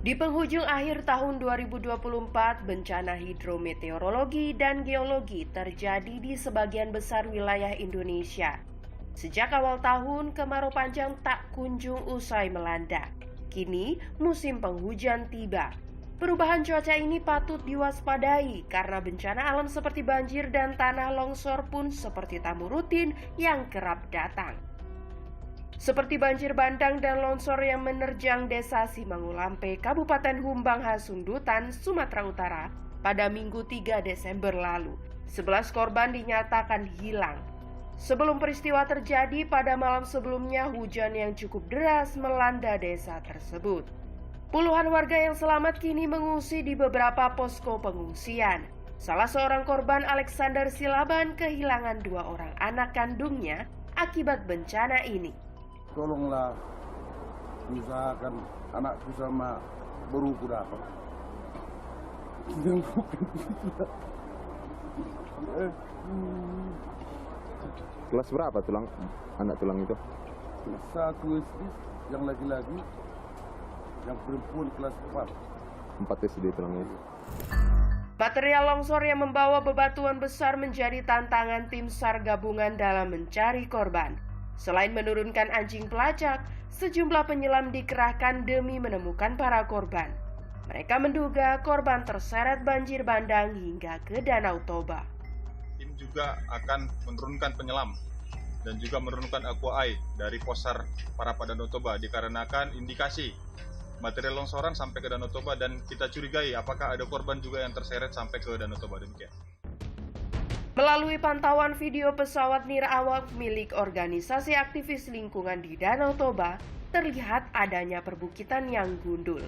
Di penghujung akhir tahun 2024, bencana hidrometeorologi dan geologi terjadi di sebagian besar wilayah Indonesia. Sejak awal tahun, kemarau panjang tak kunjung usai melanda. Kini, musim penghujan tiba. Perubahan cuaca ini patut diwaspadai karena bencana alam seperti banjir dan tanah longsor pun seperti tamu rutin yang kerap datang. Seperti banjir bandang dan longsor yang menerjang desa Simangulampe, Kabupaten Humbang Hasundutan, Sumatera Utara pada Minggu 3 Desember lalu. 11 korban dinyatakan hilang. Sebelum peristiwa terjadi, pada malam sebelumnya hujan yang cukup deras melanda desa tersebut. Puluhan warga yang selamat kini mengungsi di beberapa posko pengungsian. Salah seorang korban, Alexander Silaban, kehilangan 2 orang anak kandungnya akibat bencana ini. Tolonglah usahakan anakku sama beruku dapat. Kelas berapa anak tulang itu? Kelas 1 SD, yang laki-laki, yang perempuan kelas 4. 4 SD tulangnya. Material longsor yang membawa bebatuan besar menjadi tantangan tim SAR gabungan dalam mencari korban. Selain menurunkan anjing pelacak, sejumlah penyelam dikerahkan demi menemukan para korban. Mereka menduga korban terseret banjir bandang hingga ke Danau Toba. Tim juga akan menurunkan penyelam dan juga menurunkan aqua dari posar Parapat Danau Toba dikarenakan indikasi material longsoran sampai ke Danau Toba dan kita curigai apakah ada korban juga yang terseret sampai ke Danau Toba. Demikian. Melalui pantauan video pesawat nirawak milik organisasi aktivis lingkungan di Danau Toba, terlihat adanya perbukitan yang gundul.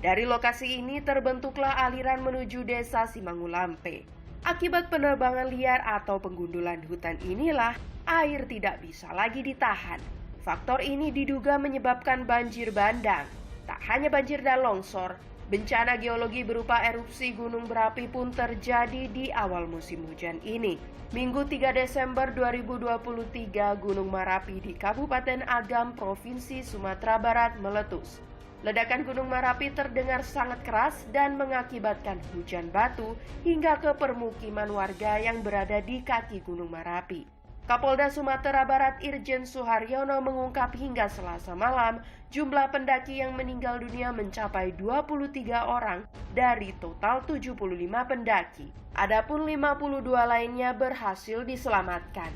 Dari lokasi ini terbentuklah aliran menuju desa Simangulampe. Akibat penerbangan liar atau penggundulan hutan inilah, air tidak bisa lagi ditahan. Faktor ini diduga menyebabkan banjir bandang. Tak hanya banjir dan longsor, bencana geologi berupa erupsi gunung berapi pun terjadi di awal musim hujan ini. Minggu 3 Desember 2023, Gunung Merapi di Kabupaten Agam, Provinsi Sumatera Barat meletus. Ledakan Gunung Merapi terdengar sangat keras dan mengakibatkan hujan batu hingga ke permukiman warga yang berada di kaki Gunung Merapi. Kapolda Sumatera Barat Irjen Suharyono mengungkap hingga Selasa malam, jumlah pendaki yang meninggal dunia mencapai 23 orang dari total 75 pendaki. Adapun 52 lainnya berhasil diselamatkan.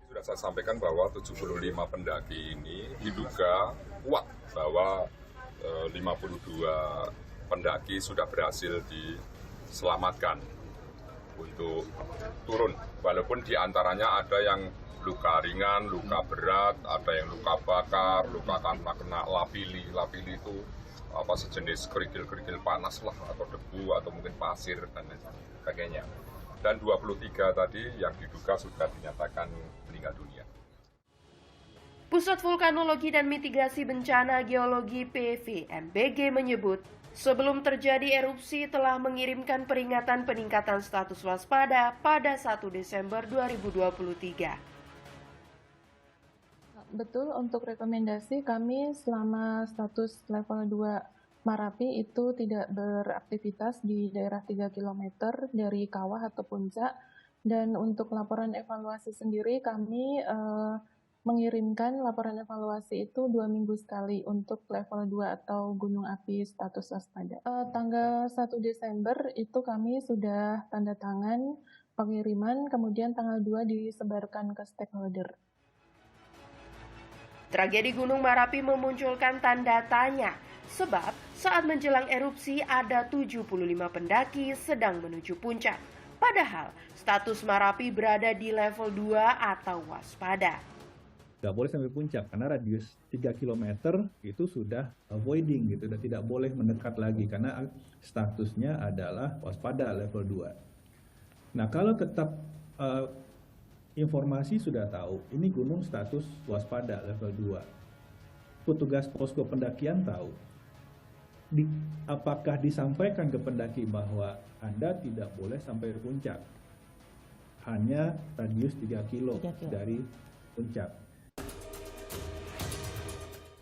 Sudah saya sampaikan bahwa 75 pendaki ini diduga kuat bahwa 52 pendaki sudah berhasil diselamatkan untuk turun, walaupun diantaranya ada yang luka ringan, luka berat, ada yang luka bakar, luka karena kena lapili. Lapili itu sejenis kerikil-kerikil panas lah, atau debu, atau mungkin pasir dan lain sebagainya. Dan 23 tadi yang diduga sudah dinyatakan meninggal dunia. Pusat Vulkanologi dan Mitigasi Bencana Geologi PVMBG menyebut, sebelum terjadi erupsi telah mengirimkan peringatan peningkatan status waspada pada 1 Desember 2023. Betul, untuk rekomendasi kami selama status level 2 Marapi itu tidak beraktivitas di daerah 3 km dari kawah atau puncak. Dan untuk laporan evaluasi sendiri kami mengirimkan laporan evaluasi itu 2 minggu sekali untuk level 2 atau gunung api status waspada. Tanggal 1 Desember itu kami sudah tanda tangan pengiriman, kemudian tanggal 2 disebarkan ke stakeholder. Tragedi Gunung Merapi memunculkan tanda tanya, sebab saat menjelang erupsi ada 75 pendaki sedang menuju puncak. Padahal status Merapi berada di level 2 atau waspada. Nggak boleh sampai puncak karena radius 3 km itu sudah avoiding gitu, dan tidak boleh mendekat lagi karena statusnya adalah waspada level 2. Nah, kalau tetap informasi sudah tahu ini gunung status waspada level 2, petugas posko pendakian tahu, apakah disampaikan ke pendaki bahwa Anda tidak boleh sampai puncak, hanya radius 3 kilo dari puncak.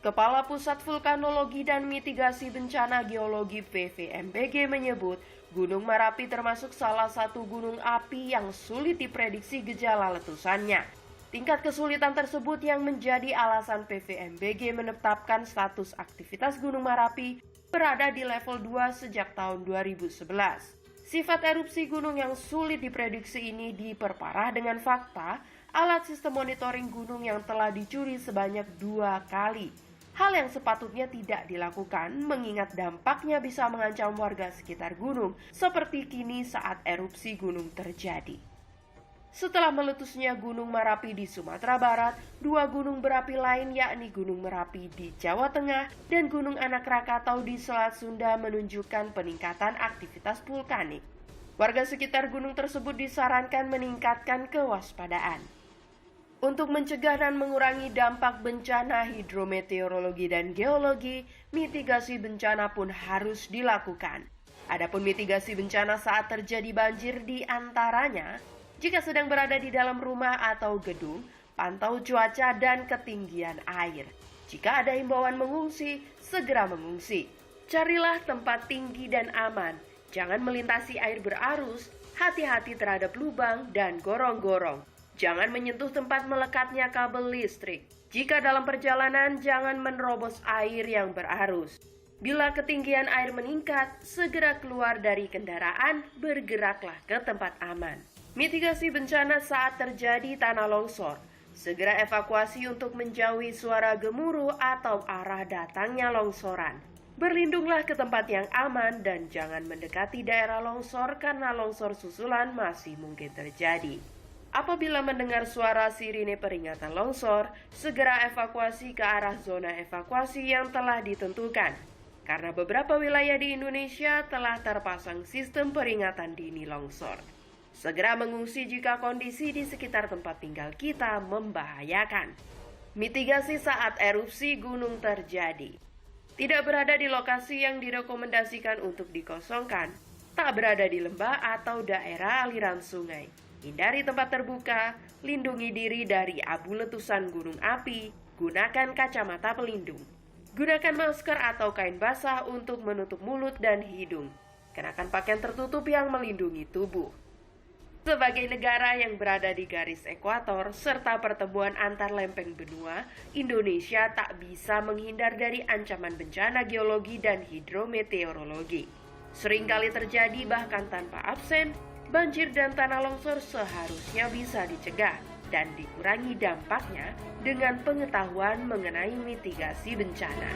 Kepala Pusat Vulkanologi dan Mitigasi Bencana Geologi PVMBG menyebut, Gunung Merapi termasuk salah satu gunung api yang sulit diprediksi gejala letusannya. Tingkat kesulitan tersebut yang menjadi alasan PVMBG menetapkan status aktivitas Gunung Merapi berada di level 2 sejak tahun 2011. Sifat erupsi gunung yang sulit diprediksi ini diperparah dengan fakta alat sistem monitoring gunung yang telah dicuri sebanyak 2 kali. Hal yang sepatutnya tidak dilakukan mengingat dampaknya bisa mengancam warga sekitar gunung seperti kini saat erupsi gunung terjadi. Setelah meletusnya Gunung Merapi di Sumatera Barat, 2 gunung berapi lain yakni Gunung Merapi di Jawa Tengah dan Gunung Anak Rakatau di Selat Sunda menunjukkan peningkatan aktivitas vulkanik. Warga sekitar gunung tersebut disarankan meningkatkan kewaspadaan. Untuk mencegah dan mengurangi dampak bencana hidrometeorologi dan geologi, mitigasi bencana pun harus dilakukan. Adapun mitigasi bencana saat terjadi banjir di antaranya, jika sedang berada di dalam rumah atau gedung, pantau cuaca dan ketinggian air. Jika ada himbauan mengungsi, segera mengungsi. Carilah tempat tinggi dan aman. Jangan melintasi air berarus, hati-hati terhadap lubang dan gorong-gorong. Jangan menyentuh tempat melekatnya kabel listrik. Jika dalam perjalanan, jangan menerobos air yang berarus. Bila ketinggian air meningkat, segera keluar dari kendaraan, bergeraklah ke tempat aman. Mitigasi bencana saat terjadi tanah longsor. Segera evakuasi untuk menjauhi suara gemuruh atau arah datangnya longsoran. Berlindunglah ke tempat yang aman dan jangan mendekati daerah longsor karena longsor susulan masih mungkin terjadi. Apabila mendengar suara sirine peringatan longsor, segera evakuasi ke arah zona evakuasi yang telah ditentukan. Karena beberapa wilayah di Indonesia telah terpasang sistem peringatan dini longsor. Segera mengungsi jika kondisi di sekitar tempat tinggal kita membahayakan. Mitigasi saat erupsi gunung terjadi. Tidak berada di lokasi yang direkomendasikan untuk dikosongkan. Tak berada di lembah atau daerah aliran sungai. Hindari tempat terbuka, lindungi diri dari abu letusan gunung api, gunakan kacamata pelindung. Gunakan masker atau kain basah untuk menutup mulut dan hidung. Kenakan pakaian tertutup yang melindungi tubuh. Sebagai negara yang berada di garis ekuator serta pertemuan antar lempeng benua, Indonesia tak bisa menghindar dari ancaman bencana geologi dan hidrometeorologi. Seringkali terjadi bahkan tanpa absen, banjir dan tanah longsor seharusnya bisa dicegah dan dikurangi dampaknya dengan pengetahuan mengenai mitigasi bencana.